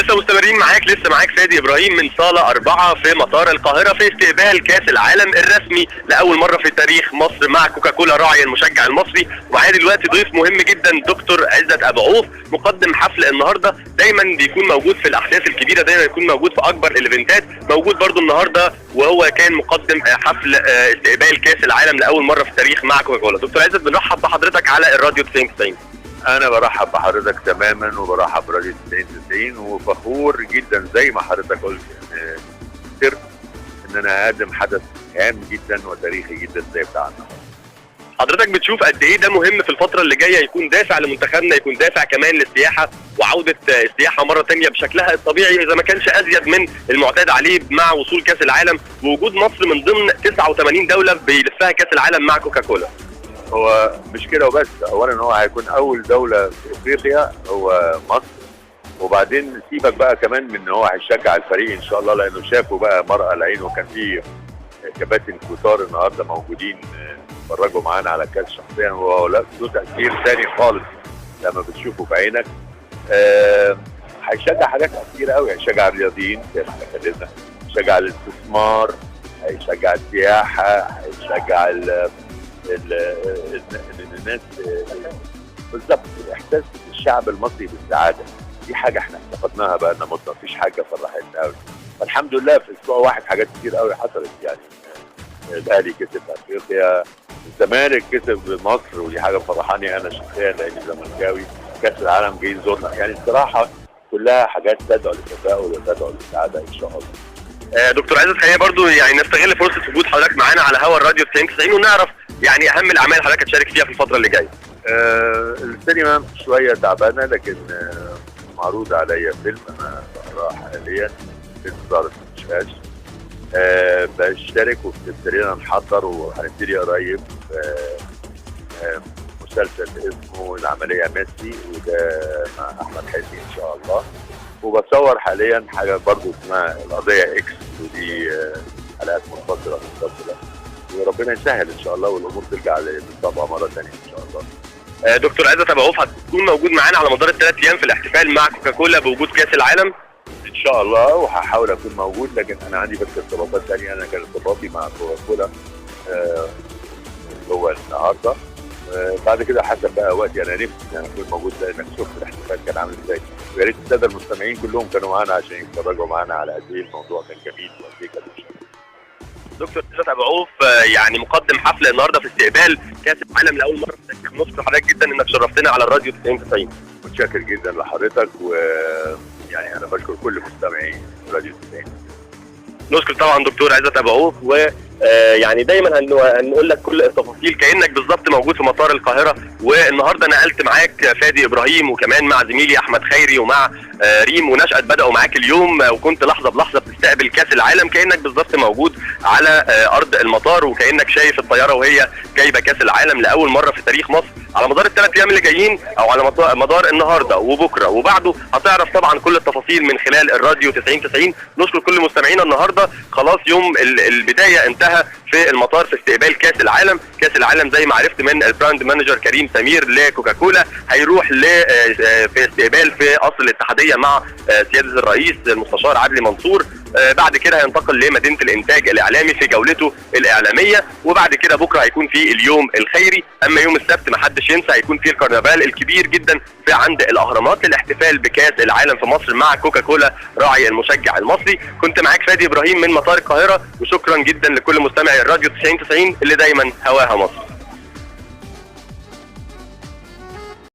لسه مستمرين معاك، لسه معاك فادي ابراهيم من صالة 4 في مطار القاهرة في استقبال كاس العالم الرسمي لأول مرة في تاريخ مصر مع كوكاكولا راعي المشجع المصري. ومعايا دلوقتي ضيف مهم جدا دكتور عزت أبو عوف مقدم حفل النهارده، دايما بيكون موجود في الأحداث الكبيرة، دايما يكون موجود في أكبر الايفنتات، موجود برضو النهارده وهو كان مقدم حفل استقبال كاس العالم لأول مرة في التاريخ مع كوكاكولا. دكتور عزت بنرحب بحضرتك على الراديو 9090. أنا برحب بحضرتك تماما وبرحب براديو 9090 وفخور جدا زي ما حضرتك قلت إن أنا أقدم حدث هام جدا وتاريخي جدا زي بتاعنا. حضرتك بتشوف قد ايه ده مهم في الفترة اللي جاية، يكون دافع لمنتخبنا، يكون دافع كمان للسياحة وعودة السياحة مرة تانية بشكلها الطبيعي إذا ما كانش أزيد من المعتاد عليه مع وصول كأس العالم ووجود مصر من ضمن 89 دولة بيلفها كأس العالم مع كوكاكولا. هو مش كده وبس، اولا هو هيكون اول دوله في افريقيا هو مصر، وبعدين سيبك بقى كمان من ان هو هيشجع الفريق ان شاء الله لانه شافوا بقى مرأى العين، وكان في كباتن كتار النهارده موجودين اتفرجوا معانا على الكاس شخصيا، وهو له تاثير ثاني خالص لما بتشوفه بعينك. هيشجع حاجات كتير قوي، هيشجع الرياضيين زي ما احنا اتكلمنا، هيشجع الاستثمار، هيشجع السياحه، هيشجع الناس بالظبط. احساس الشعب المصري بالسعاده دي حاجه احنا افتقدناها بقى لنا مده، مفيش حاجه فرحتنا قوي. فالحمد لله في اسبوع واحد حاجات كتير قوي حصلت، يعني الاهلي كسب افريقيا، الزمالك كسب مصر، ودي حاجه فرحاني انا شخصيا لاني زملكاوي، كاس العالم جاي يزورنا، يعني الصراحه كلها حاجات تدعو للتفاؤل وتدعو للسعاده ان شاء الله. دكتور عزت خلينا برضو يعني نستغل فرصه وجود حضرتك معانا على هوا الراديو 9090 ونعرف يعني اهم الاعمال اللي حضرتك هتشارك فيها في الفتره اللي جايه. السينما شويه تعبانه، لكن معروض عليا فيلم انا بقراه حاليا، فيلم صارت مشفاش. بشترك وابتدينا نحضر وهنبتدي قريب مسلسل اسمه العمليه ميسي، وده مع احمد حلمي ان شاء الله. وبصور حاليا حاجه برضو اسمها القضيه اكس، ودي حلقات منفصله وربنا يسهل ان شاء الله والامور ترجع للطبيعه مره ثانيه ان شاء الله. دكتور عزت أبو عوف هتكون موجود معانا على مدار الثلاث ايام في الاحتفال مع كوكاكولا بوجود كاس العالم ان شاء الله، وهحاول اكون موجود، لكن انا عندي بس ارتباطات ثانيه. انا كان ارتباطي مع كوكاكولا هو النهارده، بعد كده حسب بقى وقتي انا نفسي ان انا اكون موجود لانك شفت الاحتفال كان عامل ازاي، ويا ريت الساده المستمعين كلهم كانوا معانا عشان يتفرجوا معانا على قد ايه الموضوع كان جميل وقد ايه كان مشهور. دكتور عزت أبو عوف يعني مقدم حفل النهارده في استقبال كاس العالم لاول مره في التاريخ. نشكر حضرتك جدا انك شرفتنا على الراديو 9090. متشكر جدا لحضرتك، ويعني انا بشكر كل مستمعين راديو 90. نشكر طبعا دكتور عزت أبو عوف، ويعني دايما هنقول لك كل التفاصيل كانك بالظبط موجود في مطار القاهره. والنهارده نقلت معاك فادي ابراهيم وكمان مع زميلي احمد خيري ومع ريم ونشأت بدأوا معاك اليوم، وكنت لحظه بلحظه بتستقبل كاس العالم كانك بالظبط موجود على ارض المطار، وكانك شايف الطياره وهي جايبه كاس العالم لاول مره في تاريخ مصر. على مدار الثلاث ايام اللي جايين او على مدار النهارده وبكره وبعده هتعرف طبعا كل التفاصيل من خلال الراديو 9090. نشكر كل مستمعينا النهارده، خلاص يوم البدايه انتهى في المطار في استقبال كاس العالم. كاس العالم زي ما عرفت من البراند مانجر كريم سمير لكوكاكولا هيروح في استقبال في قصر الاتحاديه مع سياده الرئيس المستشار عدلي منصور. بعد كده هينتقل لمدينه الانتاج الاعلامي في جولته الاعلاميه، وبعد كده بكره هيكون في اليوم الخيري. اما يوم السبت ما حدش ينسى هيكون في الكرنفال الكبير جدا في عند الاهرامات للاحتفال بكاس العالم في مصر مع كوكاكولا راعي المشجع المصري. كنت معاك فادي ابراهيم من مطار القاهره، وشكرا جدا لكل مستمعي الراديو 9090 اللي دايما هواها مصر.